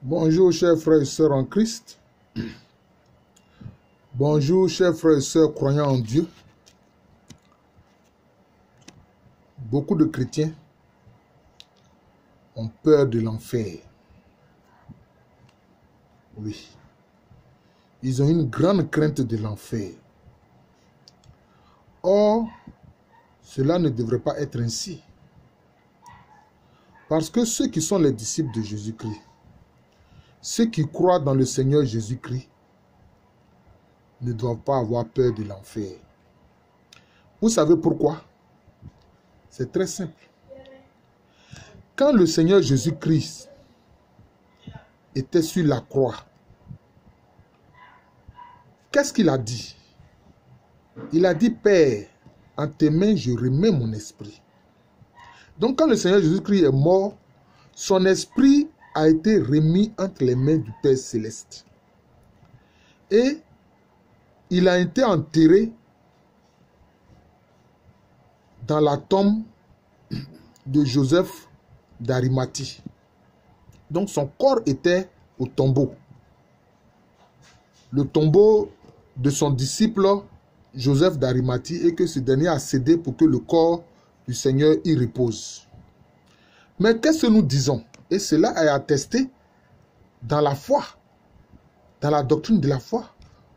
Bonjour chers frères et sœurs en Christ. Bonjour chers frères et sœurs croyants en Dieu. Beaucoup de chrétiens ont peur de l'enfer. Oui. Ils ont une grande crainte de l'enfer. Or, cela ne devrait pas être ainsi. Parce que ceux qui sont les disciples de Jésus-Christ, ceux qui croient dans le Seigneur Jésus-Christ, ne doivent pas avoir peur de l'enfer. Vous savez pourquoi? C'est très simple. Quand le Seigneur Jésus-Christ était sur la croix, qu'est-ce qu'il a dit? Il a dit, Père, en tes mains, je remets mon esprit. Donc quand le Seigneur Jésus-Christ est mort, son esprit a été remis entre les mains du Père Céleste. Et il a été enterré dans la tombe de Joseph d'Arimathie. Donc son corps était au tombeau. Le tombeau de son disciple Joseph d'Arimathie, et que ce dernier a cédé pour que le corps du Seigneur y repose. Mais qu'est-ce que nous disons? Et cela est attesté dans la foi, dans la doctrine de la foi.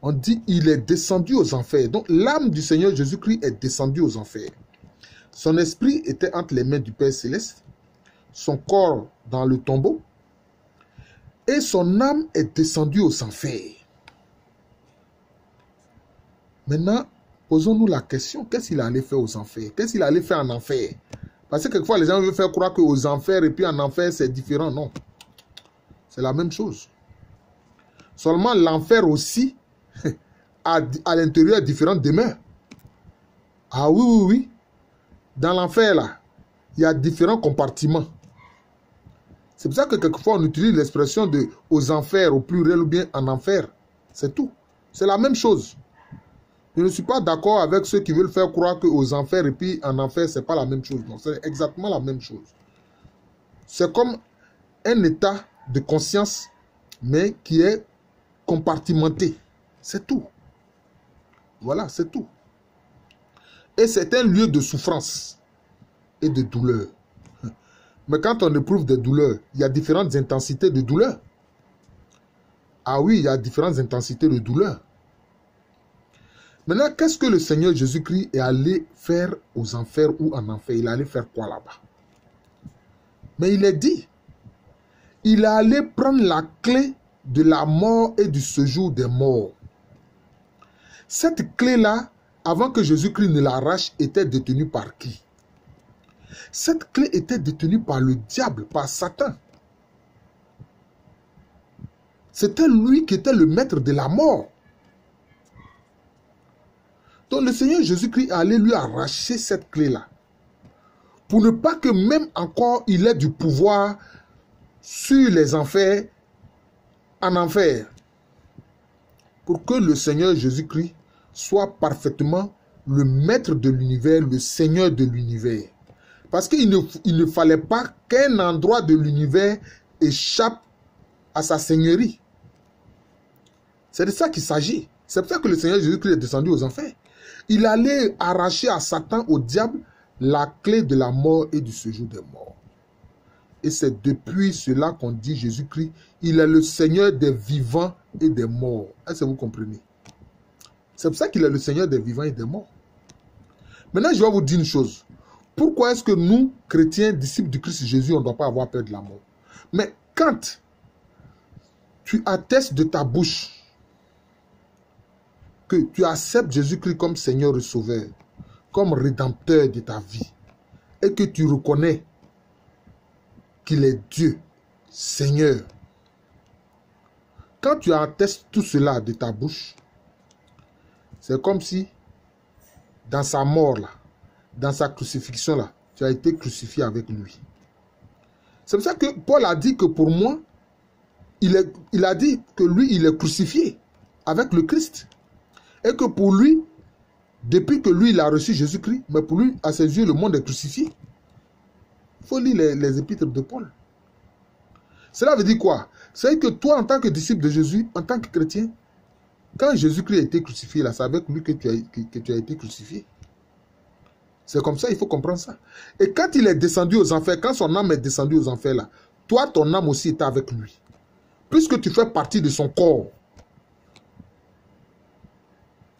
On dit il est descendu aux enfers. Donc l'âme du Seigneur Jésus-Christ est descendue aux enfers. Son esprit était entre les mains du Père Céleste, son corps dans le tombeau, et son âme est descendue aux enfers. Maintenant, posons-nous la question, qu'est-ce qu'il allait faire aux enfers? Qu'est-ce qu'il allait faire en enfer? Parce que quelquefois, les gens veulent faire croire qu'aux enfers et puis en enfer, c'est différent. Non. C'est la même chose. Seulement, l'enfer aussi a à l'intérieur différentes demeures. Ah oui, oui, oui. Dans l'enfer, là, il y a différents compartiments. C'est pour ça que quelquefois, on utilise l'expression de aux enfers, au pluriel ou bien en enfer. C'est tout. C'est la même chose. Je ne suis pas d'accord avec ceux qui veulent faire croire qu'aux enfers et puis en enfer, ce n'est pas la même chose. Non, c'est exactement la même chose. C'est comme un état de conscience, mais qui est compartimenté. C'est tout. Voilà, c'est tout. Et c'est un lieu de souffrance et de douleur. Mais quand on éprouve des douleurs, il y a différentes intensités de douleur. Ah oui, il y a différentes intensités de douleur. Maintenant, qu'est-ce que le Seigneur Jésus-Christ est allé faire aux enfers ou en enfer? Il est allé faire quoi là-bas? Mais il est dit, il est allé prendre la clé de la mort et du séjour des morts. Cette clé-là, avant que Jésus-Christ ne l'arrache, était détenue par qui? Cette clé était détenue par le diable, par Satan. C'était lui qui était le maître de la mort. Donc le Seigneur Jésus-Christ allait lui arracher cette clé-là. Pour ne pas que même encore il ait du pouvoir sur les enfers, en enfer. Pour que le Seigneur Jésus-Christ soit parfaitement le maître de l'univers, le Seigneur de l'univers. Parce qu'il ne fallait pas qu'un endroit de l'univers échappe à sa seigneurie. C'est de ça qu'il s'agit. C'est pour ça que le Seigneur Jésus-Christ est descendu aux enfers. Il allait arracher à Satan, au diable, la clé de la mort et du séjour des morts. Et c'est depuis cela qu'on dit Jésus-Christ, il est le Seigneur des vivants et des morts. Est-ce que vous comprenez? C'est pour ça qu'il est le Seigneur des vivants et des morts. Maintenant, je vais vous dire une chose. Pourquoi est-ce que nous, chrétiens, disciples du Christ Jésus, on ne doit pas avoir peur de la mort? Mais quand tu attestes de ta bouche que tu acceptes Jésus-Christ comme Seigneur et Sauveur, comme Rédempteur de ta vie, et que tu reconnais qu'il est Dieu, Seigneur, quand tu attestes tout cela de ta bouche, c'est comme si, dans sa mort là, dans sa crucifixion là, tu as été crucifié avec lui. C'est pour ça que Paul a dit que pour moi, il a dit que lui, il est crucifié avec le Christ. Et que pour lui, depuis que lui, il a reçu Jésus-Christ, mais pour lui, à ses yeux, le monde est crucifié. Il faut lire les épîtres de Paul. Cela veut dire quoi? C'est que toi, en tant que disciple de Jésus, en tant que chrétien, quand Jésus-Christ a été crucifié, là, c'est avec lui que tu as été crucifié. C'est comme ça, il faut comprendre ça. Et quand il est descendu aux enfers, quand son âme est descendue aux enfers, là, toi, ton âme aussi était avec lui. Puisque tu fais partie de son corps.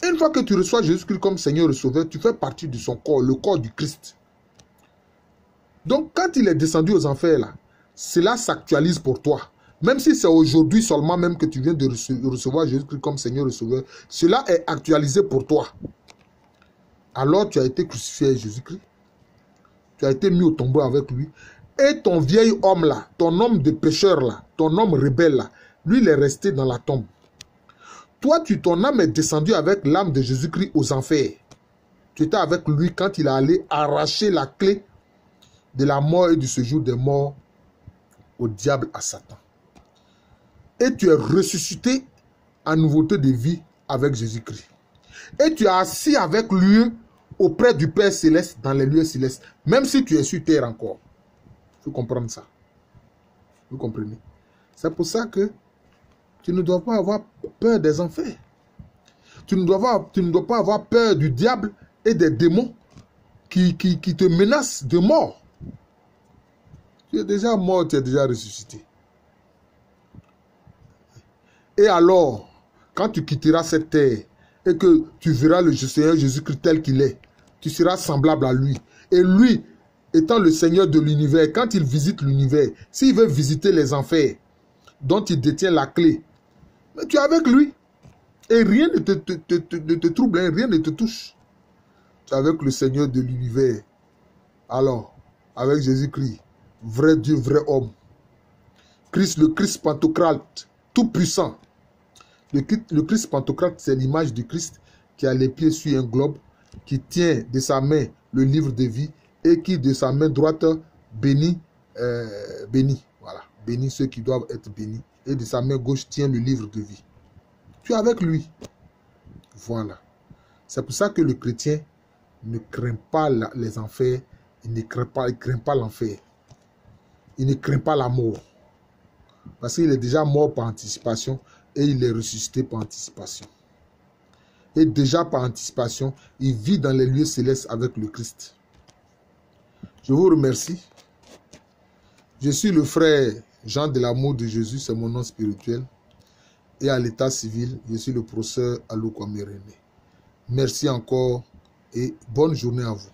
Une fois que tu reçois Jésus-Christ comme Seigneur et Sauveur, tu fais partie de son corps, le corps du Christ. Donc, quand il est descendu aux enfers, là, cela s'actualise pour toi. Même si c'est aujourd'hui seulement même que tu viens de recevoir Jésus-Christ comme Seigneur et Sauveur, cela est actualisé pour toi. Alors, tu as été crucifié avec Jésus-Christ. Tu as été mis au tombeau avec lui. Et ton vieil homme là, ton homme de pécheur là, ton homme rebelle là, lui, il est resté dans la tombe. Toi, ton âme est descendue avec l'âme de Jésus-Christ aux enfers. Tu étais avec lui quand il est allé arracher la clé de la mort et du séjour des morts au diable, à Satan. Et tu es ressuscité en nouveauté de vie avec Jésus-Christ. Et tu es assis avec lui auprès du Père Céleste dans les lieux célestes. Même si tu es sur terre encore. Il faut comprendre ça. Vous comprenez? C'est pour ça que tu ne dois pas avoir peur des enfers. Tu ne dois pas avoir peur du diable et des démons qui te menacent de mort. Tu es déjà mort, tu es déjà ressuscité. Et alors, quand tu quitteras cette terre et que tu verras le Seigneur Jésus-Christ tel qu'il est, tu seras semblable à lui. Et lui, étant le Seigneur de l'univers, quand il visite l'univers, s'il veut visiter les enfers dont il détient la clé, mais tu es avec lui. Et rien ne te trouble, hein, rien ne te touche. Tu es avec le Seigneur de l'univers. Alors, avec Jésus-Christ, vrai Dieu, vrai homme. Christ, le Christ Pantocrate, tout puissant. Le Christ Pantocrate, c'est l'image du Christ qui a les pieds sur un globe, qui tient de sa main le livre de vie et qui de sa main droite bénit, voilà, bénit ceux qui doivent être bénis, et de sa main gauche tient le livre de vie. Tu es avec lui. Voilà. C'est pour ça que le chrétien ne craint pas les enfers, il ne craint pas l'enfer. Il ne craint pas la mort. Parce qu'il est déjà mort par anticipation et il est ressuscité par anticipation. Et déjà par anticipation, il vit dans les lieux célestes avec le Christ. Je vous remercie. Je suis le frère Jean de l'amour de Jésus, c'est mon nom spirituel. Et à l'état civil, je suis le professeur Alou Kwame René. Merci encore et bonne journée à vous.